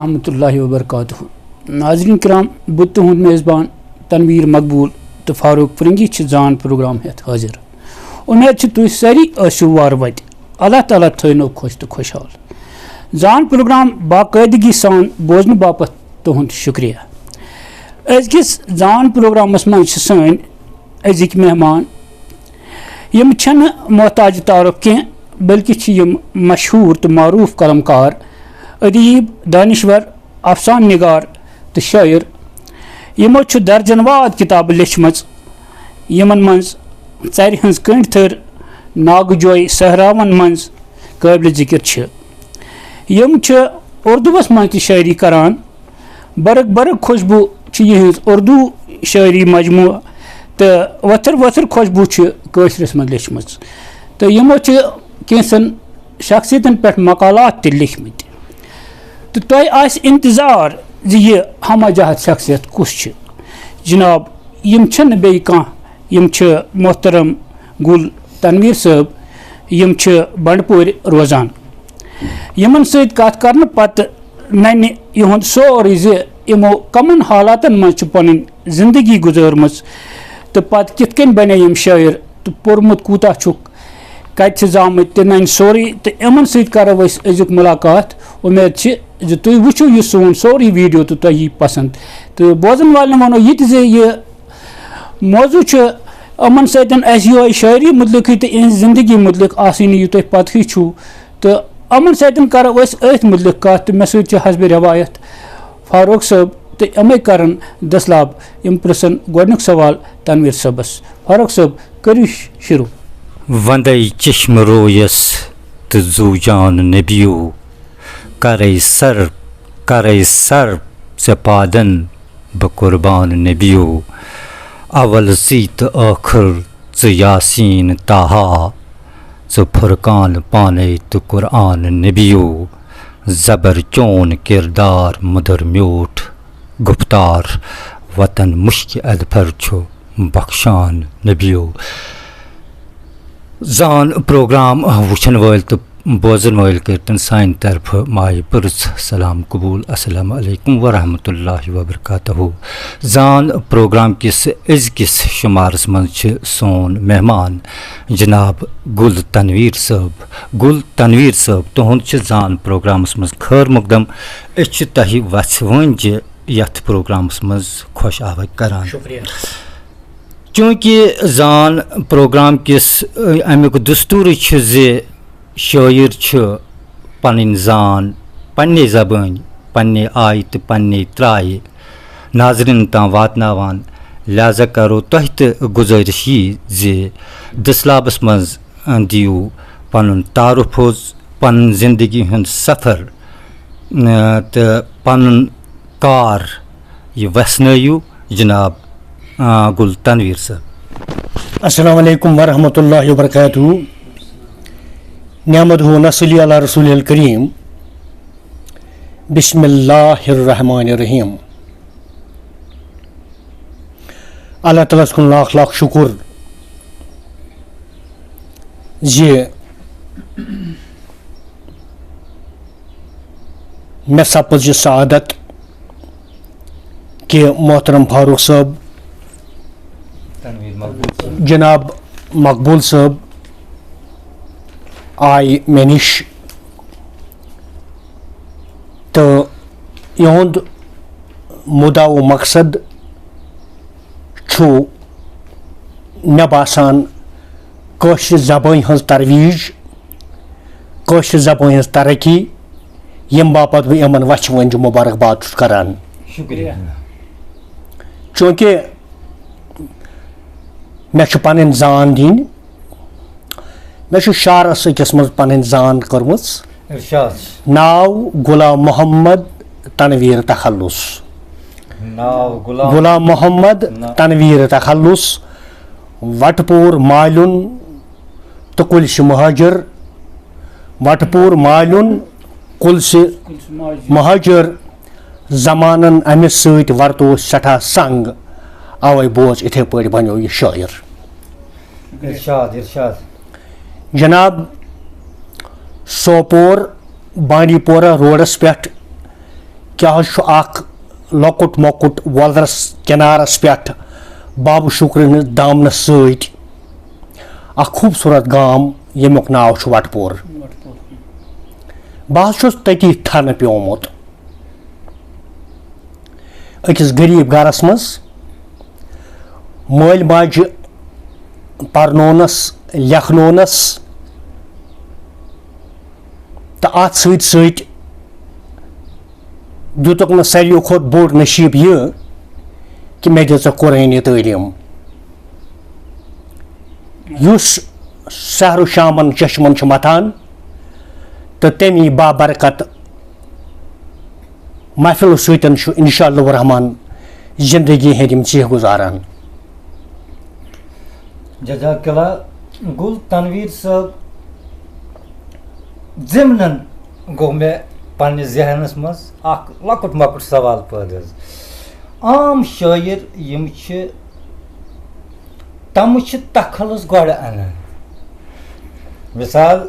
रहमतुल्लाहि व बरकातुहू। नाज़रीन किराम, बुत तुहुंद मेज़बान तनवीर मकबूल तो फारूक फरंगी जान प्रोग्राम हेत हाजिर। उम्मीद तुम सारी आसो वार वत। अल्लाह ताला थो खुश तो खुशहाल। जान प्रोग्राम बाकायदगी सान बोजन बापत तुहुंद शुक्रिया। अजकिस जान प्रोग्रामस मज सन अजिक मेहमान यम छन मोहताज तारुफ कह बल्कि यम मशहूर तो मारूफ कलमकार अदीब दानिश्वर अफसान निगार तो शायर यमो दर्जनवाद किताब लिखम यमन मज चर हज कंड थर नागजोय सहरावन मज काबिल जिक्र यम उर्दूस मज शायरी करान। बरक बरक खुशबू यहज उर्दू शायरी मजमू तो वथर वथर खुशबू कशरस मज लिखम तो यमो कैसन शख्सियतन पे मकालात त लिखमत तो तुह आस इंतजार ये हमा जहत शख्सियत कुछ जनाब यम बे कह यम मोहतरम गुल तनवीर साहब यम बंडपोर रोजान यमन सत कत करने पत नन इहुंद सोरे यमो कमन हालातन मज पन जिंदगी गुजरम तो पत कित बने यम शायर तो पोर्मुत कूता कत जामत तो नन सोरे तो यमन सत करो अजुक मुलाकात। उम्मीद तुम वो यह सोन सोरी वीडियो तो तुह यी पसंद तो बोजन वाले वनो ये मौजू यमन सह शायरी मुतलिक तो इन जिंदगी मुतलिक आसन यह तुम पतही तो अमन सत करो अथ मुतलिक कत तो मे सत हसब रवायत फारूक साहब तो अमे कर दसलाब यम प्रसन गोडनुक सवाल तनवीर साहबस। फारूक साहब करू शुरू। वंदई चश्म रोयस तो जू जान नबियो करे सर से पादन बकुर्बान नबियो अवल सीत आखिर च यासीन ताहा च फुरकान पाने तो कुरान नबियो ज़बर चोन किरदार मधुर म्यूठ गुफ्तार वतन मुश्क अदफर छो बख्शान नबियो। जान प्रोग्राम वुचन वल तो बोजन वल करतन सान तरफ माय पुरस सलाम कबूल अस्सलाम अलैकुम व रहमतुल्लाहि व बरकातहू। जान प्रोग्राम किस अज़किस शुमारस मज सोन मेहमान जनाब गुल तनवीर साहब तुहुंद जान प्रोग्रामस मज खैर मुकदम अस तह वसवन यथ प्रोग्रामस मज खुश आवत करान। शुक्रिया। चूँकि जान प्रोग्राम किस अमुक दस्तूर शायर पन जान पन्ने ज़बान पन्ने आय तो पन्ने त्राय नाजरन तां वातनावान। लिहाजा करो तुह तो गुजारिश ये दसलाबस मज दियो पन तारुफ पन जिंदगी हुंद सफ़र तो पन कार यह वसनयू जनाब गुल तनवीर साहब। अस्सलाम वालेकुम व रहमतुल्लाहि व बरकातहू। नियामतहु नस्ली अला रसूलिल करीम बिस्मिल्लाहिर रहमानिर रहीम। अल्लाह ताला को लाख लाख शुक्र ये मे सपज सआदत के मोहतरम फारूक साहब जनाब मकबूल साहब आय मे निश तो इहुंद मुदा व मकसद मे बासान कशर ज़बान हज तरवीज कशर ज़बान हज तरक्की यम बापत बह यमन वच वन मुबारकबाद करान। शुक्रिया। चूँकि मे पन जान दिन मे शारस अकिस मज पन जान कर्म नाव गुलाम मोहम्मद तनवीर तखल्लुस। गुलाम मोहम्मद तनवीर तखल्लुस वटपुर मालुन तो कुल्स महाजर वटपुर मालुन कुल्स महाजर जमानन अमिस सत वर्तो सठा संग अवे बोज इथे पे बनो यह शायर। जनाब सोपोर बांडीपोरा रोडस पे क्या लकुट मकुट वलरस किनारस पे बाबू शुक्र दामन सत खूबसूरत गाम यमुक नाव वटपुर बह तती थन प्योमुत अकिस गरीब गरस मज मल माज पर्नोनस लेखनोनस तो अत सत दुतुक न सारियों खोत बोड़ नशीब यह कि मे दिस कुरानी तालीम युस सहर शामन चश्मन मथान तो तमी बाबरकत महफिल सतन इंशाअल्लाह रहमान जिंदगी हंद चीह गुजारान। जज़ाकल्लाह गुल तनवीर साहब ज़िमनन गो मे पन्ने ज़हनस मज लकुट मकुट सवाल पैदा आम शायर यम तम तखलस गड़ अनान मिसाल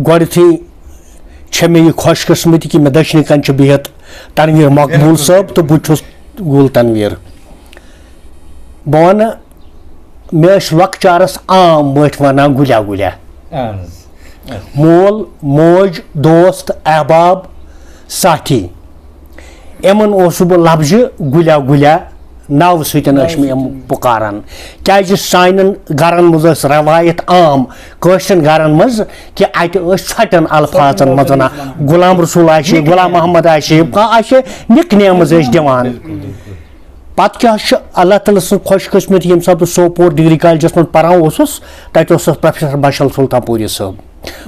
गथी मे यह खुशकिस्मती कि मे दशनी कन बिहत तनवीर मकबूल साहब तो बहुत गुल तनवीर बह वन मे लकचारस आम मट वन गुल्या गुल्या मोल मोज दोस्त अहबाब साथी यमन बह लफ्ज गुल्या गुल्या नाव सतन पुकारान क्या सान गरन मज रवायत आम कशरन गरन मज कि अत छटन अल्फाजन मज गुलाम रसूल गुलाम मोहम्मद निक नेमज दिवान पत क्या अल्लाह ताला सं खुशकिस्मत यम सात सोपोर डिग्री कॉलेजस मज परान तत प्रोफेसर बशल सुल्तानपुरी साहब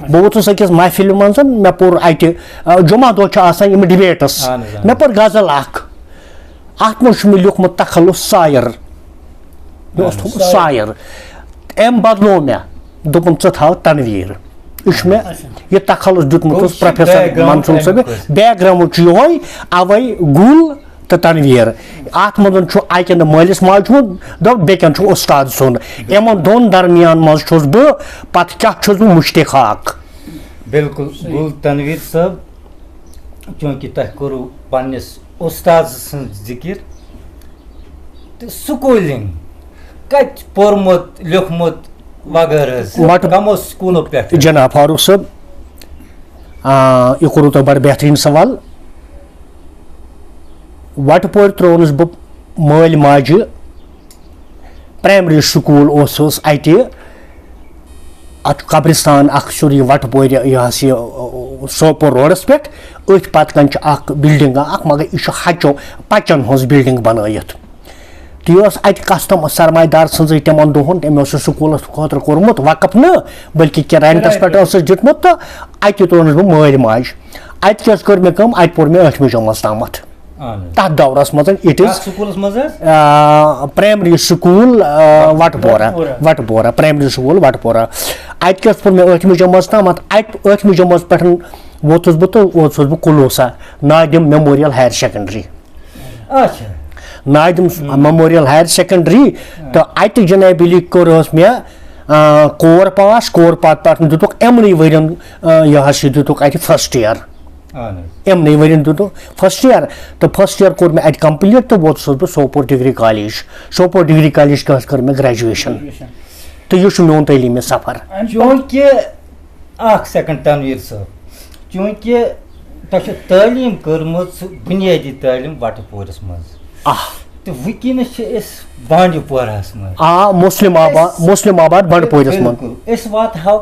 बह वोतुस अकिस महफिल मज मे पोर अत जुमा दह डिबेटस मे पर गजल अत मे लिखमुत तखलुस सायर सायर अम बदलो मे दोपन च थाव तनवीर यह तखलुस दुतमुत प्रोफेसर मंसूर साहब बैकग्राउंड यह अवै गुल तो तनवीर अत मज अकन मालिस माज दप बेकन उस्ताद सुन यमन दोन दरमियान मज बह पत क्या मुश्तिक हाक बिल्कुल गुल तनवीर साहब चूंकि तह करू पन्निस उस्ताद सं जिक्र तो स्कूलिंग कत पोरमुत लिखमुत वगैरह कमो स्कूलों पे जनाब फारूक साहब यह करू तो बड़ बेहतरीन सवाल वटपोर त्रोनस बह मल माज प्राइमरी स्कूल अत कब्रिस्तान वटपोर यह सोपोर रोडस पे अथ पत कन बिल्डिंग मगर यह हचो पचन हज बिल्डिंग बनत तो यह अत कस्टम सरमादार सज तमन दोहन तमें स्कूल खुद कोर्मुत वकफ न बल्कि रेंटस पे दितमुत तो अत त्रोनस बह मल माज अत क्या कर मे कम अत पोर मे 8वीं जमात तामत तथ दौरस मज it is primary school Watpora primary school Watpora अत क्या पोर मे 8वीं जमात तामत अत 8वीं जमात पे वोतुस बह कुलोसा Nadim memorial higher secondary Nadim memorial higher secondary तो अत जनाब कोर मे कोर पास कोर पात पे दुतुक एमन वरियन यह दुतुक अत फर्स्ट ईयर एमन वरियन दुतुक फर्स्ट ईयर तो फर्स्ट ईयर कोर मे अत कंप्लीट तो वोतुस बह सोपोर डिग्री कॉलेज कर मे ग्रेजुएशन तो यह मोन तलीमी सफर चूंकि सेकंड तनवीर साहब चूंकि तुम तालीम कर्म बुनियादी तालीम वटपोरस मज तो वनस बांडीपोरस मज मुस्लिम आबाद बांडीपोरस मज वात हाव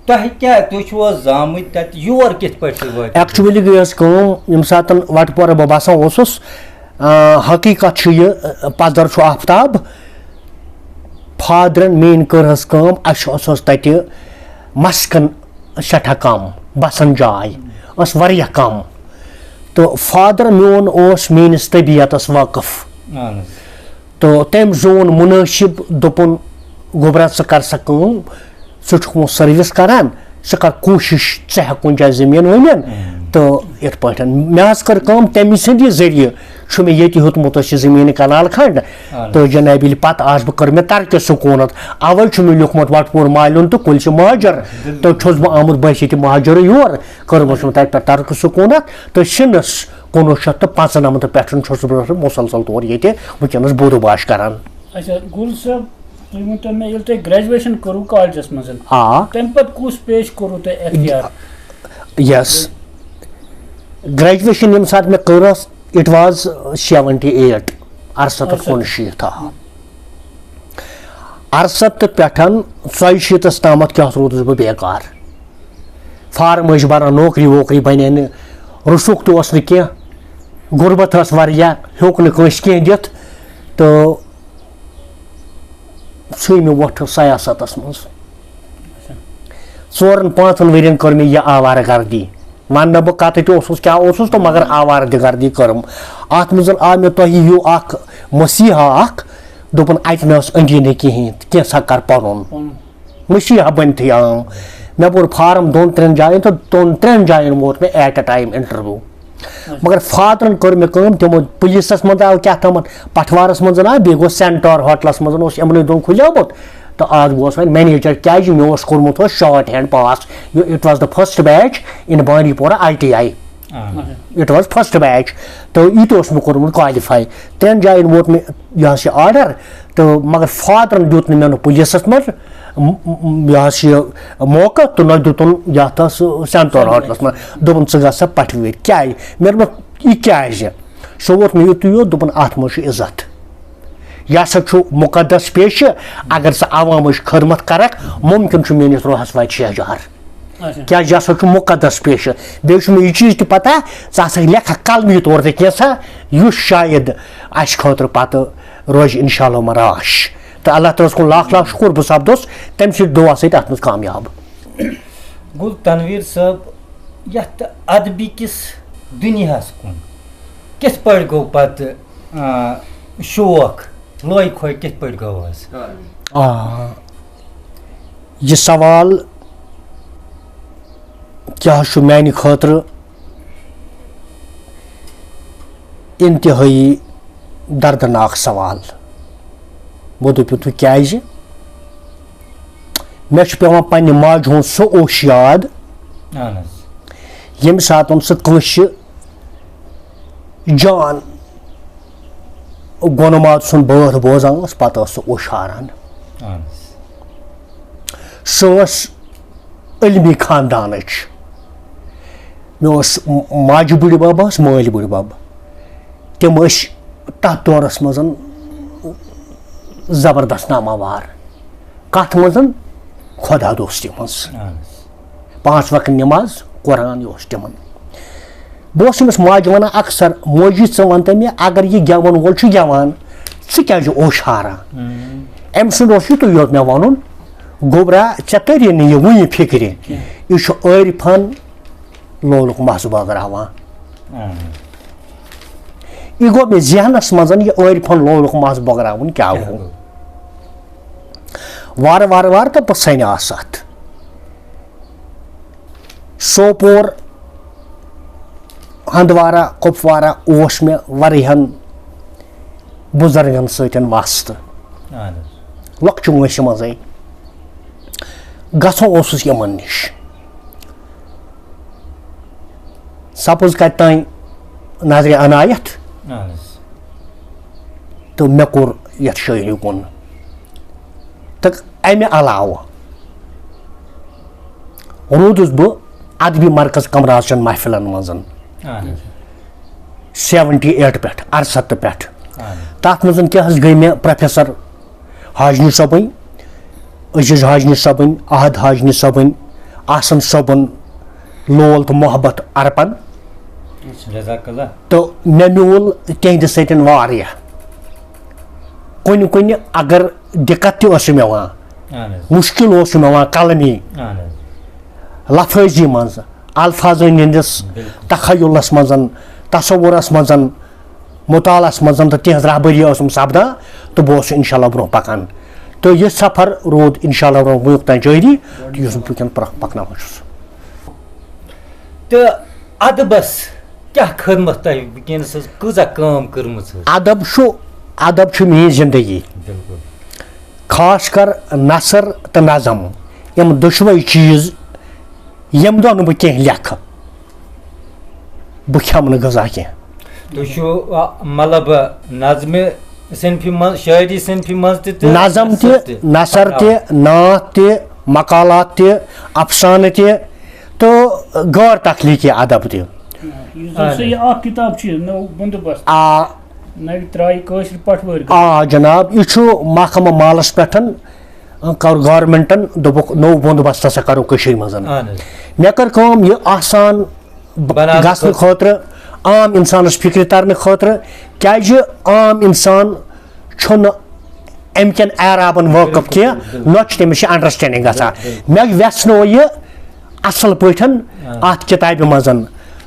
तह क्या तुम जामुत तत योर कित पे एक्चुअली गई सात वटपोरा बह बसान हकीकत यह पदर आफ्ताब फादरन मेन करहस कम तत मस्कन सठा कम बसन जाय वारिया कम तो फादर मोन मेनिस तबीयतस वाकफ तो तम जोन मुनासिब दोपन गोबरा स कर कम सर्विस करान सह कर कोशिश े कुन जाए जमीन वमीन तो یِتھ پٲٹھۍ مےٚ حظ کٔر کٲم تٔمۍ سٕنٛدِ ذٔریعہٕ چھُ مےٚ ییٚتہِ ہیوٚتمُت اَسہِ زٔمیٖنہِ کَنال کھنٛڈ تہٕ جِنابِ ییٚلہِ پَتہٕ آس بہٕ کٔر مےٚ ترقی سکوٗنت اَوَے چھُ مےٚ لیوٗکھمُت وَٹپوٗر مالیُن تہٕ کُلچہِ مہاجر تہٕ چھُس بہٕ آمُت بہٕ ٲسۍ ییٚتہِ مہاجرٕ یور کٔرمٕژ چھُم تَتہِ پٮ۪ٹھ ترقی سکوٗنت تہٕ شِنَس 1995 پٮ۪ٹھ چھُس بہٕ مُسلسل طور ییٚتہِ وٕنکٮ۪نَس بوٗدٕ باش کران اچھا گُل صٲب تُہۍ ؤنۍتو مےٚ ییٚلہِ تُہۍ گریجویشن کوٚروٕ کالجس منٛز آ تَمہِ پتہٕ کُس پیش کوٚروٕ تۄہہِ اختیار یس گریجویشن ییٚمہِ ساتہٕ مےٚ کٔر ٲس اِٹ واز 78 68 68 پٮ۪ٹھ 46 تامَتھ کیٛاہ روٗدُس بہٕ بیکار فارم ٲسۍ بَران نوکری ووکری بَنے نہٕ رُسُک تہِ اوس نہٕ کینٛہہ غُربت ٲس واریاہ ہیوٚک نہٕ کٲنٛسہِ کینٛہہ دِتھ تہٕ ژھٕنۍ مےٚ وۄٹھٕ سیاستَس منٛز 4-5 ؤرۍیَن کٔر مےٚ یہِ آوارٕ گردی وَننہٕ بہٕ کَتٮ۪تھ اوسُس کیٛاہ اوسُس تہٕ مگر آوارٕ تہِ گردی کٔرٕم اَتھ منٛز آو مےٚ تۄہہِ ہیوٗ اکھ مسیحا اکھ دوٚپُن اَتہِ نہ ٲس أنٛدی نہٕ کِہیٖنۍ کینٛژھا کر پَرُن مسیحا بٔنتھٕے آو مےٚ بوٚر فارم 2-3 جایَن تہٕ 2-3 جایَن ووت مےٚ ایٹ اَ ٹایم اِنٹرویو مگر فادرَن کٔر مےٚ کٲم تِمو پُلیٖسَس منٛز آو کیٛاہ تامَتھ پٹھوارَس منٛز آو بیٚیہِ گوٚو سینٹار ہوٹلَس منٛز اوس یِمنٕے دۄن کھُلیومُت تہٕ آز بہٕ اوسُس وۄنۍ مینیجر کیٛازِ مےٚ اوس کوٚرمُت shorthand pass it was the first batch in Bandipora ITI it was first batch تہٕ یہِ تہِ اوس مےٚ کوٚرمُت کالِفاے 3 جایَن ووت مےٚ یہِ حظ یہِ آرڈر تہٕ مگر فادرَن دیُت نہٕ مےٚ نہٕ پُلیٖسَس منٛز یہِ حظ یہِ موقعہٕ تہٕ نہ دیُتُن یَتھ حظ سینٹار ہوٹلَس منٛز دوٚپُن ژٕ گژھ سا پٹھوٲرۍ کیٛازِ مےٚ دوٚپُکھ یہِ کیٛازِ سُہ ووت مےٚ یُتُے یوت دوٚپُن اَتھ منٛز چھُ عزت یہِ ہسا چھُ مُقدس پیشہٕ اگر ژٕ عوامٕچ خدمت کَرکھ مُمکِن چھُ میٲنِس روحس واتہِ شہجار کیٛازِ یہِ ہسا چھُ مُقدس پیشہٕ بیٚیہِ چھُ مےٚ یہِ چیٖز تہِ پتہ ژٕ ہسا لیکھکھ قلمی طور تہِ کینٛژھا یُس شاید اَسہِ خٲطرٕ پتہٕ روزِ اِنشاء اللہ مراش تہٕ اللہ تعالیٰ ہَس کُن لاکھ لاکھ شُکُر بہٕ سپدُس تٔمۍ سٕنٛدِ دُعا سۭتۍ اَتھ منٛز کامیاب گُل تنویٖر صٲب یَتھ اَدبی کِس دُنیاہَس کُن کِتھ پٲٹھۍ گوٚو پَتہٕ شوق لوے کھوے کِتھ پٲٹھۍ گوٚو حظ یہِ سوال کیٛاہ چھُ میانہِ خٲطرٕ اِنتِہٲیی دردناک سوال بہٕ دٔپِو تُہۍ کیٛازِ مےٚ چھُ پیٚوان پننہِ ماجہِ ہُنٛد سُہ اوش یاد ییٚمہِ ساتہٕ سُہ کٲنٛسہِ جان گۄنماد سُنٛد بٲتھ بوزان ٲس پتہٕ ٲس سُہ اوشاران سۄ ٲس علمی خاندانٕچ مےٚ اوس ماجہِ بٕڈِبب ٲس مٲلۍ بٕڈِبب تِم ٲسۍ تتھ دورس منٛز زبردست ناماوار کتھ منٛز خۄدا دوستی منٛز 5 وقت نٮ۪ماز قۄران یہِ اوس تِمن بہٕ اوسُس أمِس ماجہِ وَنان اکثر موجی ژٕ وَن تہٕ مےٚ اگر یہِ گٮ۪وَن وول چھُ گٮ۪وان ژٕ کیٛازِ اوشاران أمۍ سُنٛد اوس یِتُے یوت مےٚ وَنُن گوٚبرا ژےٚ تٔری نہٕ یہِ وٕنہِ فِکرِ یہِ چھُ عٲرفَن لولُک مَس بٲگراوان یہِ گوٚو مےٚ ذہنس منٛز یہِ عٲرفَن لولُک مَس بٲگراوُن کیٛاہ گوٚو وارٕ وارٕ وارٕ تہٕ بہٕ سَنیاس اَتھ سوپور ہندوارا کُپوارہ اوس مےٚ واریاہن بُزرگن سۭتۍ واسطہٕ لۄکچہِ وٲنٛسہِ منٛزٕے گژھان اوسُس یِمن نِش سپوز کتہِ تانۍ نظرِ عنایت تہٕ مےٚ کوٚر یتھ شٲعری کُن تہٕ امہِ علاوٕ روٗدُس بہٕ ادبی مرکز کمراز چٮ۪ن محفِلن منٛز 78 پٮ۪ٹھ 68 پٮ۪ٹھ تتھ منٛز کیٛاہ حظ گٔے مےٚ پروفیسر حاجنی صٲبٕنۍ عزیز حاجنی صٲبٕنۍ احد حاجنی صٲبٕنۍ آسن صٲبُن لول تہٕ محبت ارپن تہٕ مےٚ میوٗل تِہنٛدِ سۭتۍ واریاہ کُنہِ کُنہِ اگر دِقت تہِ ٲسٕم یِوان مُشکِل اوسُم یِوان قلمی لفٲظی منٛز الفاظن ہٕنٛدِس تخیلس منٛز تصورس منٛز مُطالعس منٛز تہٕ تِہنٛز رہبٔری ٲسٕم سپدان تہٕ بہٕ اوسُس انشاء اللہ برونٛہہ پکان تہٕ یہِ سفر روٗد انشاء اللہ برونٛہہ وٕنیُک تام جٲری تہٕ یُس بہٕ وٕنکٮ۪ن پکناوان چھُس تہٕ अदबस क्या खदमत तह वुनकस कजा काम कर्मच अदब छु मेरी जिंदगी खास कर नसर तो नज़म यम दुश्वई चीज यम दो बह कह लेख बह खम गजा कह मतलब नज़म सनफी मज शायरी सनफी मज नज़म नसर नात मकालात अफसान तो गैर तख्लीकी अदब किताब बंदोबस्त जनाब यह महकमा मालस पे गवर्नमेंटन दोपुक नो बंदोबस्त हसा करो मज मे कर यह आसान गसन खुद आम इंसानस फिक्र तरन खुद क्या आम इंसान अमकन एराबन वाकफ कह नच तमिस अंडरस्टैंडिंग गा मे व्यसनो यह असल पे अत किताब मज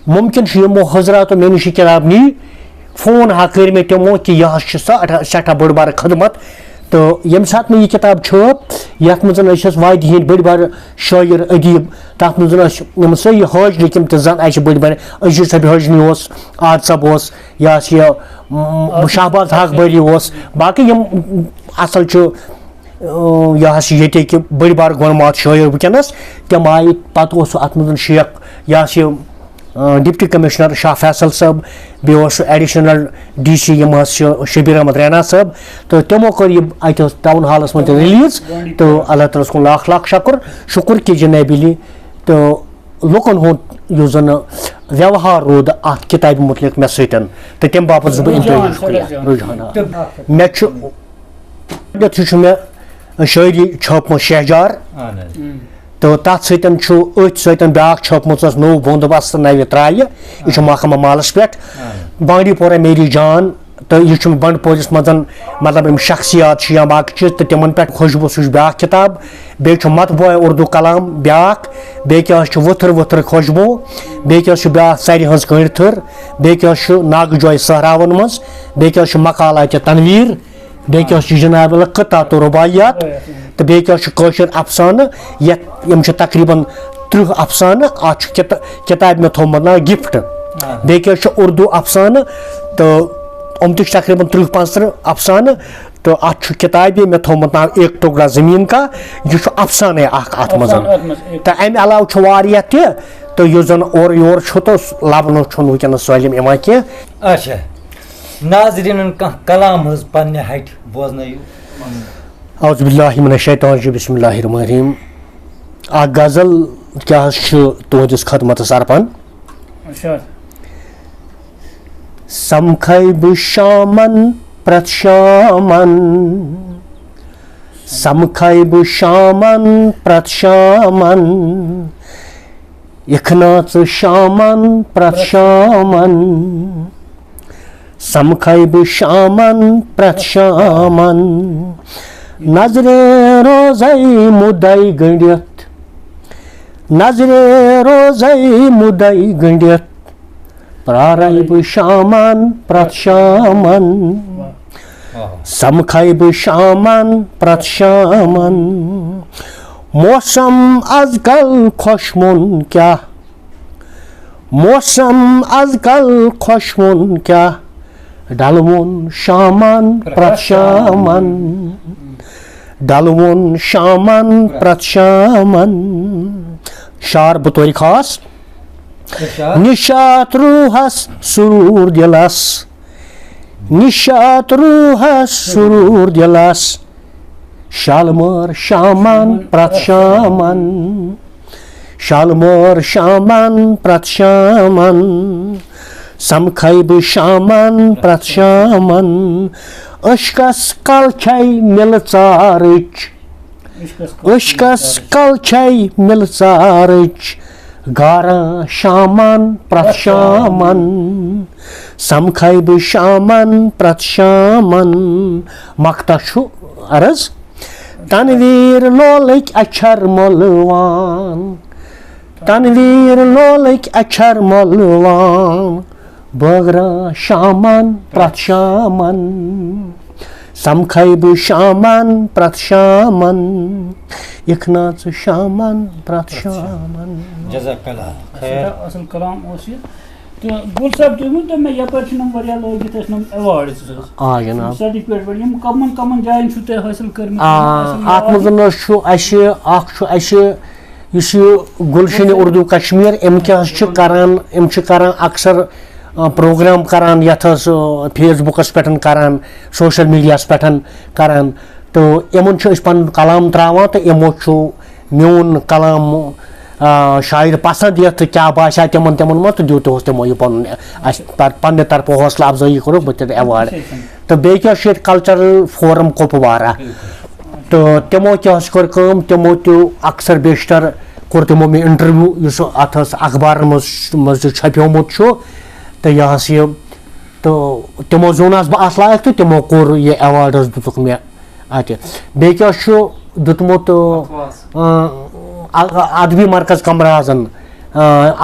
मुमकिन यमो हजरात मे नश किताब नी फोन हा कर मे तमो कि यह सठा बड़ बार खदमत तो यम सात में यह किताब छप यथ मज वारिया बड़ बार शायर अदीब तथ मज सही हज लिखम तो जन बड़ बार अजीज सब हजनी आद सब या शहबाज हक बरी बाकी यम असल यह ये बड़ बार गोनमात शायर वनस तम आय पे अत मज शेख यह डिप्टी कमिश्नर शाह फैसल साहब बे एडिशनल DC यम शबीर अहमद रैना साहब तो तमो कर अत टाउन हॉलस मज रिलीज तो अल्लाह ताला को लाख लाख शुक्र कि जनाबिली तो लुकन हुंद जन व्यवहार रोद अत किताब मुतलिक मे सतन तो तम बापत इंतहा शुक्रिया रुझान मे शायरी छपम शहजार तो तथ सत ब्या छपमुत नो बंदोबस्त नव त्राय यह महकमा मालस पे बांडीपोरा मेरी जान तो यह बंडपोरिस मज मतलब शख्सियात या बाकी चीज तो तिमन पे खुशबू सह ब्या किताब बे मतबॉय उर्दू कलाम ब्या बे वुथर वुथर खुशबू बे ब्या सर हज कण थर बे नाग जोय सहरावन मज बे मकालात तनवीर बे जनाब क़ता तो रुबायात तो बे अफसान यम तकरीबन 30 अफसान अत किताब में थोमुत ना गिफ्ट बे उर्दू अफसान तो तकरीबन 30-35 अफसान तो अत किताब में थोमुत ना एक टुकड़ा ज़मीन का यह अफसाने अत मज तो अमे अलाव तो यह जन और योर तो लबन वनस सलम इवान कह नाज़रीन कलाम हज पन्ने हट बोजनायु औज़ु बिल्लाहि मिनश शैतानिर बिस्मिल्लाहिर रहमानिर रहीम आ गजल क्या तुहदिस खदमत सरपन समखै बह शामन प्रत शामन समखै बह शामन प्रत शामन इखनाच शामन प्रत शामन समखै बह शामन प्रत शामन नजरे रोज़ै मुदई गंडियत नजरे रोज़ै मुदई गंडियत प्रारै बह शामन प्रत शामन समखै बह शामन प्रत शामन मौसम आजकल खुशमुन क्या मौसम आजकल खुशमुन क्या डालवुन शामन प्रत शामन डालवुन शामन प्रत शामन शार बतौर खास निशात रूहस सुरूर दिलस निशात रूहस सुरूर दिलस शालमार शामन प्रत शामन शालमार शामन प्रत शामन समखै बह शामन प्रत शामन अशकस कल छै मिल चारच अशकस कल छै मिल चारच गारा शामन प्रत शामन समखै बह शामन प्रत शामन मक्ता छु अर्ज तनवीर लोलक अक्षर मोलवान तनवीर लोलक अक्षर मोलवान बगरा शामन प्रत शामन समखै बह शामन प्रत शामन इखनाच शामन प्रत शामन जज़ाकल्लाह खैर असल कलाम ओस ये तो गुल साहब तुम तो मैं यपर छनम वरिया लोगित असनम अवार्ड्स आ जनाब सर्टिफिकेट पर यम कमन जायन छु ते हासिल करम आत मजन छु अशे आख छु अशे युस गुलशन उर्दू कश्मीर एम क्या करान अक्सर प्रोग्राम करान यथ फेसबुकस पे करान सोशल मीडियास पे करान तो यमन पन कलाम त्रावान तो यमो मोन कलाम शायद पसंद ये क्या बासा तिमन मह तो दित तमो यह पन्ने तरफ हौसला अफजाई कर अवार्ड तो बे क्या कल्चरल फोरम कुपवारा तो तमो क्या कर तमो अक्सर बेशतर कोर तमो मे इंटरव्यू अत अखबार मज छप्योमुत तो यह तो तमो जोनस बह अत लायक तो तमो कोर यह अवार्ड दुतुक मे अत बे क्या दुतमुत अदबी मरकज कमराजन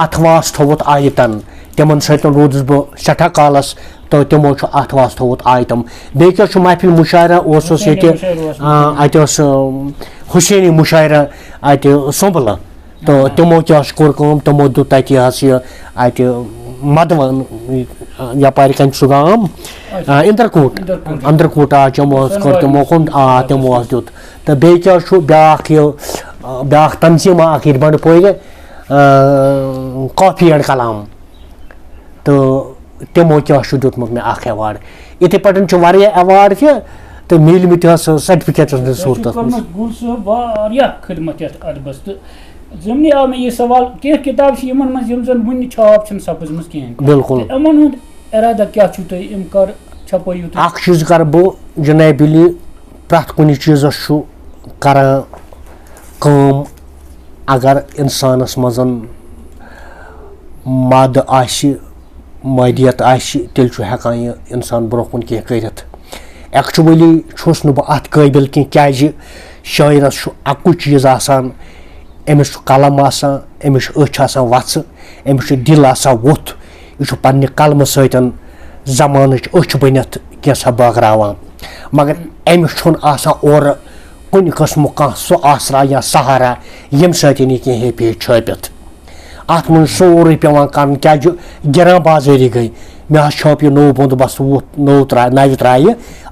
अथवास थोत आयतन तमन सतन रोदस बह सठा कालस तो तमो अथवास थोत आयतम बे क्या महफिल मुशायरा अत हुसैनी मुशायरा अत सोबल तो तमो क्या कोर तमो दुत अत मदवन यपार कन सह गाम अंदरकोट आ तमो कोर तमो तमो दुत तो बे क्या ब्या तंजीम बंडपोर कॉफी एंड कलाम तो तमो क्या दुतमुत मे अवार्ड इथे पे अवार्ड तो मिलमित सर्टिफिकेट सूरत गुल साहब खिदमत अदबस तो जमनी आव मे यह सवाल कह किताब मन वन छाप सपजम कहें बिल्कुल यमन हुंद इरादा क्या तुम कर छपो चीज कर बह जनाबिली प्रत कुन चीज करान कम अगर इंसानस मजन मद आसि मदियत आसि तेल हेकान यह इंसान ब्रोह कुन कह करित एक्चुअली छुस न बह अत काबिल कह क्या शायरस अकु चीज आसान अमिस कलम आसान अमिस अच आसान वत्स अमिस दिल आसान वोथ यह पन्ने कलम सतन जमानच अच बनित कैसा बागरावान मगर अमिस आसान और कुन कस्म कह सो आसरा या सहारा यम सतन यह कह पे छापित अत मन सोरे पेवान कर क्या गिरान बाजारी गई मे छाप यह नो बंदोबस्त नो नव त्राय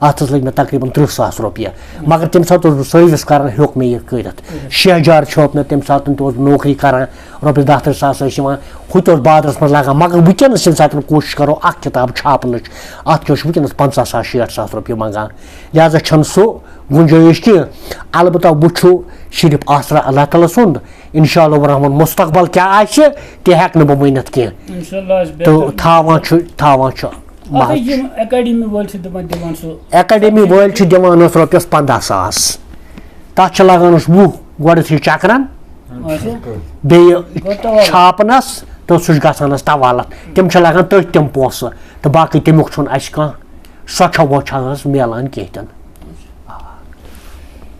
अत लग मे तकरीबन 30,000 रुपये मगर तम सात सर्विस कर हेक मे यह कर 6,000 छाप मे तम सात नौकरी कर रॉपस 10-30 हुत बादरस मज लगा मगर वनस सात कोशिश करो अख किताब छापन अत वनस 50,000-60,000 रुपये मंगान लिहाजा छन सो गुंजाइश कह अलबत्ता वो सिर्फ आसरा अल्लाह ताला सुंद इंशाअल्लाह रहमान मुस्तकबल क्या आशे ते हेक न बह वनित कह तो थावान एकेडमी वल दिवान रॉपस 15,000 तथ लगान 20 गोडथी चक्रान बे छापनस तो सह गस तवालत तम लगान तथ तम पोस तो बाकी तमुक कह सोचा वोचा मिलान कहें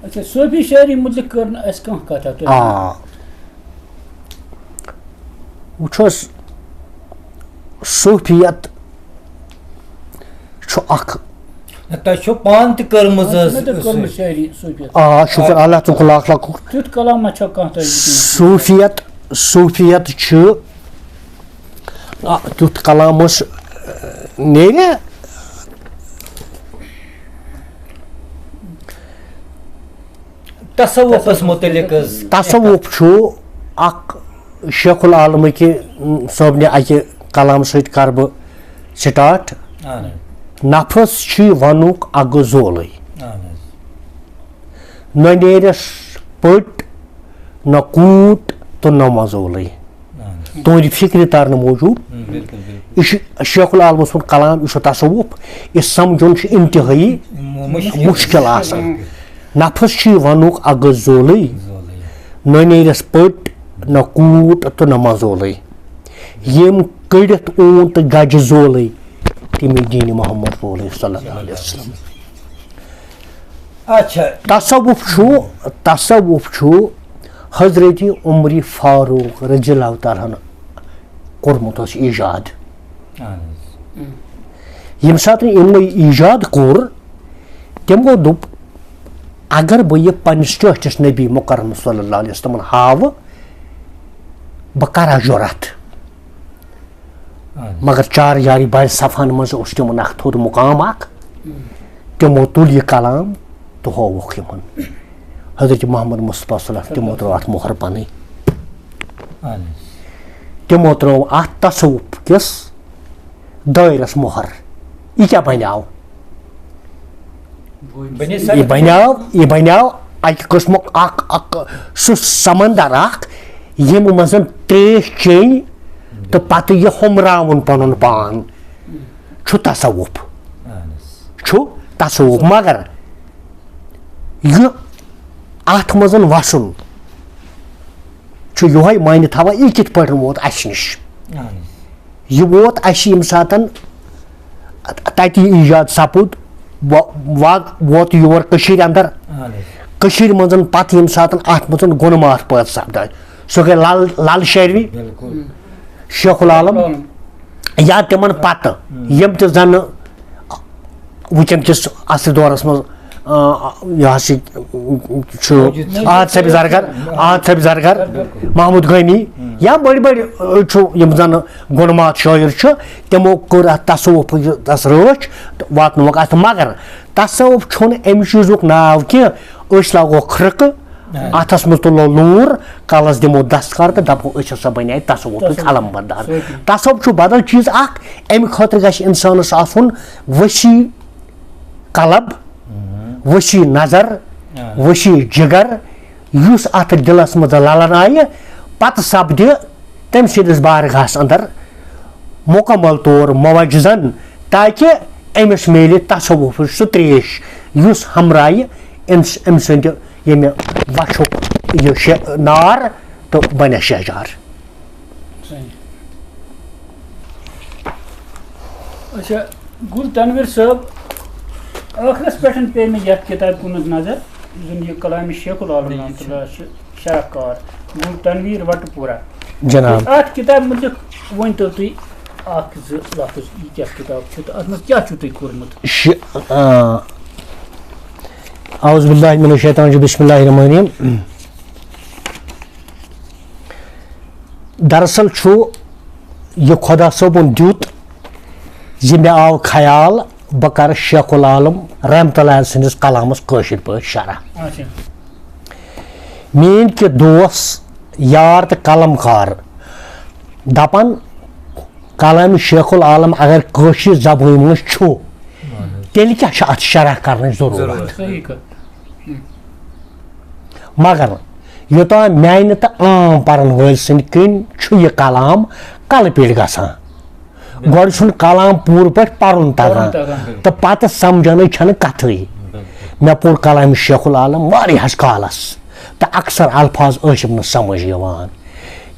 अच्छा सूफी शायरी मुतलिक करना अस कह कथा वुछस सूफियत तो पान तर्मज शायरी सूफियत शुक्र अल्लाह तुक लाख लाख तुत कलाम कह सूफियत तुत कलामस नेरे तसव्वुफस मुतलिक तसव्वुफ शेखुल आलम के सबने अकि कलाम सत कर बह स्टार्ट नफस वनुक अग जोल न नेरस पट न कूट तो न मजोल तुंद फिक्र तर मौजूद यह शेखुल आलम सुन कलाम यह तसव्वुफ यह समझुन इंतहाई मुश्किल आसान नफस वनुक अग जोल न नेरस पट न कूट तो न मजोल यम कड़ित ऊन तो गज जोल तमी दीन मोहम्मद बोल सल्लल्लाहु अलैहि वसल्लम तसव्वुफ हजरत उमर फारूक रज़ियल्लाहु तआला अन्हु कोरमुत ईजाद यम सात इजाद कोर تِمو دوٚپ اگر بہٕ یہِ پنٛنِس چٲٹھِس نبی مُکرم صلی اللہ علیہ وسلمن ہاوٕ بہٕ کرا جُرت مگر چار یاری بارِ صفن منٛز اوس تِمن اکھ تھوٚد مُقام اکھ تِمو تُل یہِ کلام تہٕ ہووُکھ یِمن حضرت محمد مصطفیٰ صلی اللہ علیہ وسلم تِمو ترٲو اتھ مۄہر پنٕنۍ تِمو ترٲو اتھ تصوُف کِس دٲیرس مۄہر یہِ کیٛاہ بنیٛاو یہِ بنیٛاو اکہِ قٕسمُک اکھ سُہ سمندر اکھ ییٚمہِ منٛز تریش چیٚنۍ تہٕ پتہٕ یہِ ہوٚمراوُن پنُن پان چھُ تصوُف مگر یہِ اتھ منٛز وسُن چھُ یِہوے مٲنِتھ تھاوان یہِ کِتھ پٲٹھۍ ووت اسہِ نِش یہِ ووت اسہِ ییٚمہِ ساتہٕ تتہِ ایجاد سپُد ووت یور کٔشیٖرِ انٛدر کٔشیٖرِ منٛز پتہٕ ییٚمہِ ساتہٕ اتھ منٛز گُنمات پٲدٕ سپداے سۄ گٔے لل شیروی شیخ العالم یا تِمن پتہٕ یِم تہِ زن وٕنکیٚن کِس اصلہِ دورس منٛز یہِ ہسا چھُ آد صٲب زرگر محموٗد غٲنی یا بٔڑۍ بٔڑۍ چھُ یِم زن گُنمات شٲعر چھِ تِمو کوٚر اتھ تصوُفس رٲچھ تہٕ واتنووُکھ اتھ مگر تصوُف چھُنہٕ امہِ چیٖزُک ناو کینٛہہ أسۍ لاگو کھرٛکہٕ اتھس منٛز تُلو لوٗر کلس دِمو دستکار تہٕ دپو أسۍ ہسا بنے تصوُفٕکۍ علم بردار تصوُف چھُ بدل چیٖز اکھ امہِ خٲطرٕ گژھِ انسانس آسُن ؤسیع قلب ؤسیع نظر ؤسیع جگر یُس اتھ دِلس منٛز للنایہِ پتہٕ سپدِ تٔمۍ سٕنٛدِس بارگاہس انٛدر مُکمل طور موجزن تاکہِ أمِس میلہِ تصوُفٕچ سُہ تریش یُس ہمراے أمۍ سٕنٛدِ ییٚمہِ وچھُک یہِ نار تہٕ بنہِ شہجار اچھا گُل تنویر صٲب ٲخرس پٮ۪ٹھ پے مےٚ یتھ کِتابہِ کُنُتھ نظر یُس زن یہِ کلامِ شیخ العالم چھِ شرح کار گُل تنویر وٹہٕ پوٗرا جناب اتھ کِتابہِ مُتعلق ؤنۍتو تُہۍ اکھ زٕ لفظ یہِ کیٛاہ کِتاب چھِ تہٕ اتھ منٛز کیٛاہ چھُو تۄہہِ کوٚرمُت اعوذ باللہ من الشیطان الرجیم بسم اللہ الرحمن الرحیم دراصل چھُ یہِ خۄدا صٲبُن دیُت زِ مےٚ آو خیال بہٕ کرٕ شیخ العالم رحمتہ اللہ سٕنٛدِس کلامس کٲشِر پٲٹھۍ شرح میٲنۍ کہِ دوس یار تہٕ قلم کار دپان کلامِ شیخ العالم اگر کٲشِر زبٲنۍ منٛز چھُ تیٚلہِ کیٛاہ چھِ اتھ شرح کرنٕچ ضروٗرت مگر یوٚتام میانہِ تہٕ عام پرن وٲلۍ سٕنٛدۍ کِنۍ چھُ یہِ کلام کلہٕ پیٖٹۍ گژھان گۄڈٕ چھُنہٕ کلام پوٗرٕ پٲٹھۍ پرُن تگان تہٕ پتہٕ سمجھنٕچ چھنہٕ کتھٕے مےٚ پوٚر کلامِ شیخ العالم واریاہس کالس تہٕ اکثر الفاظ ٲسِم نہٕ سمجھ یِوان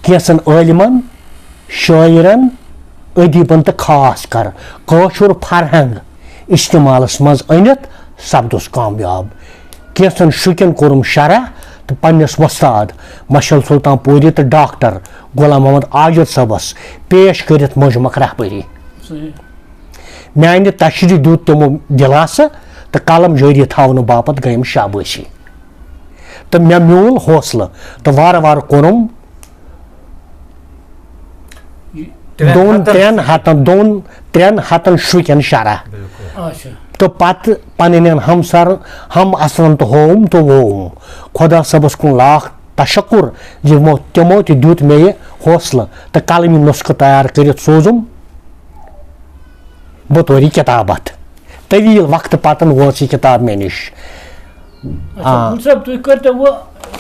کینٛژن عٲلمن شٲعرن ادیٖبن تہٕ خاص کر کٲشُر فرہنگ استعمالس منٛز أنِتھ سپدُس کامیاب کینٛژن شُکٮ۪ن کوٚرُم شرح تہٕ پننِس وۄستاد مشل سلطان پوٗری تہٕ ڈاکٹر غلام محمد عاجد صٲبس پیش کٔرِتھ مٔنٛجمکھ رہبٔری میانہِ تشریح دیُت تِمو دِلاسہٕ تہٕ قلم جٲری تھاونہٕ باپتھ گٔیِم شابٲشی تہٕ مےٚ میوٗل حوصلہٕ تہٕ وارٕ وارٕ کوٚرُم ترٛٮ۪ن ہتن شُکٮ۪ن شرح تہٕ پتہٕ پنٕنٮ۪ن ہم اثرن تہٕ ہووُم تہٕ وووُم خۄدا صٲبس کُن لاکھ تشکُر زِ تِمو تہِ دیُت مےٚ یہِ حوصلہٕ تہٕ قلمی نُسخہٕ تیار کٔرِتھ سوٗزُم بطورِ کِتابت طویٖل وقتہٕ پتہٕ وٲژ یہِ کِتاب مےٚ نِش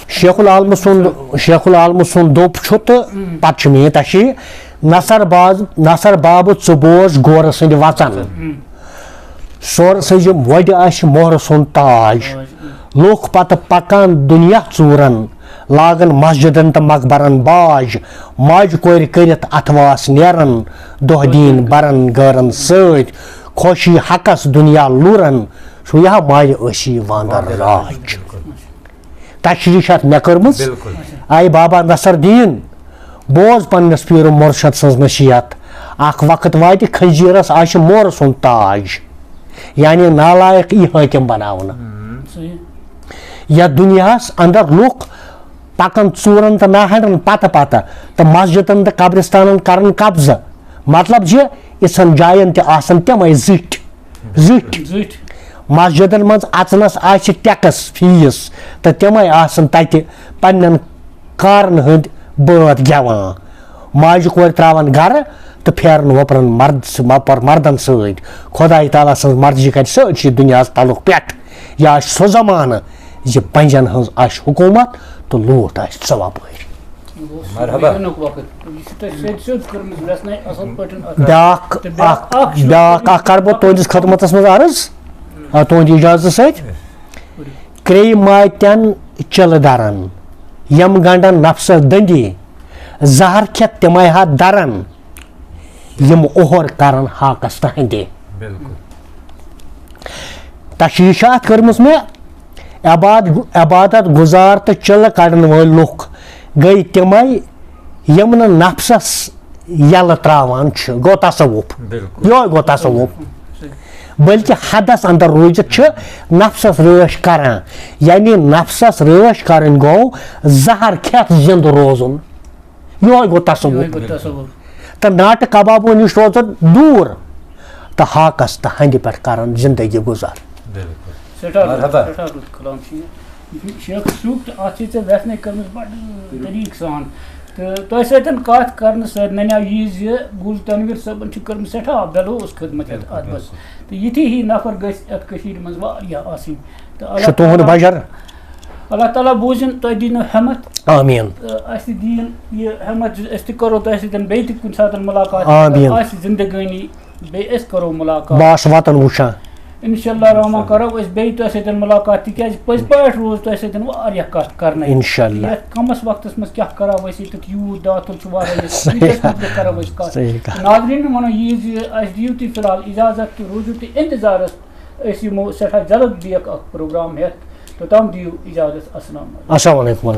شیخ العالمہٕ سُنٛد دوٚپ چھُ تہٕ پتہٕ چھِ میٲنۍ تشریح نثر بابہٕ ژٕ بوز غورٕ سٕنٛدِ وژن سورٕ سٕنٛزِ وۄڈِ آسہِ مۄہرٕ سُنٛد تاج لُکھ پتہٕ پکان دُنیا ژوٗرن لاگن مسجدن تہٕ مقبرن باج ماجہِ کورِ کٔرِتھ اتھواس نیرن دۄہ دیٖن برن غٲرن سۭتۍ خوشی حقس دُنیا لوٗرن سُہ مالہِ ٲسی واندر راج تشریح چھِ اتھ مےٚ کٔرمٕژ آیہِ بابا نصر دیٖن بوز پننِس پیٖرٕ مُرشد سٕنٛز نصیحت اکھ وقت واتہِ خنزیٖرس آسہِ مورٕ سُنٛد تاج यानी नालायक ई हाकिम बनावना या दुनियास अंदर लुक पकन चूरन तो नाहन पत पत तो मस्जिदन तो कब्रिस्तान कर कब्जा मतलब इसन जायन तम जिट मस्जिदन मज अचनस टैक्स फीस तो तम तत पन्न कारन हंद बात गेवान माज कोर त्रावान घर तो फेरन वपरन मर्दन सद खुदा ताला सज मर्जी कर सर दुनिया तलुक पे यह सो जमान यह पंजन हज हुकूमत तो लूट सवाप ब्या कर बह तुंदिस खदमत मज अर्ज तुंद इजाजत सत क्रे मातन चिल दरन यम गंडन नफ्स दंदी जहर खेत तम हा दरन यम ओहर करन हाकस तहंदे तशीशात कर्मस में अबादत गुजार तो चिल कड़न वल लुख गई तम यम नफ्सस यल त्रावान गो तसवुफ यो गो तसवुफ बल्कि हदस अंदर रूजित नफ्सस रश करान यानी नफ्सस रश कर गो जहर खेत जिंद रोजन यो गो तसवुफ तो नाट कबाबों नश रोजन दूर तो हाकस तो हंद पे कर जिंदगी गुजार शेख सूख व्यसन कर तरीक सान तो कत कर नन्याव यह गुल तनवीर सबन कर सठा बेलोस खदमत अतबस तो यथी ही नफर गि मज तो अल्लाह ताला बोजन तो दिन हमत आमीन दिन यह हमत करो तो बे कुछ सात मुलाकात जिंदगानी बे करो मुलाकात बास वतन वुछा इंशाल्लाह रहमान करो बे तो मुलाकात तिक पज पे रोज तो कत कर इंशाल्लाह कमस वक्त मज क्या करो यूत दातुल करो नाज़रीन वनो यह दियो तुम फिलहाल इजाजत तो रोजू तुम इंतजारस यमो सठा जल्द बेक प्रोग्राम हेत तो तम दियो इजाजत अस्सलाम वालेकुम।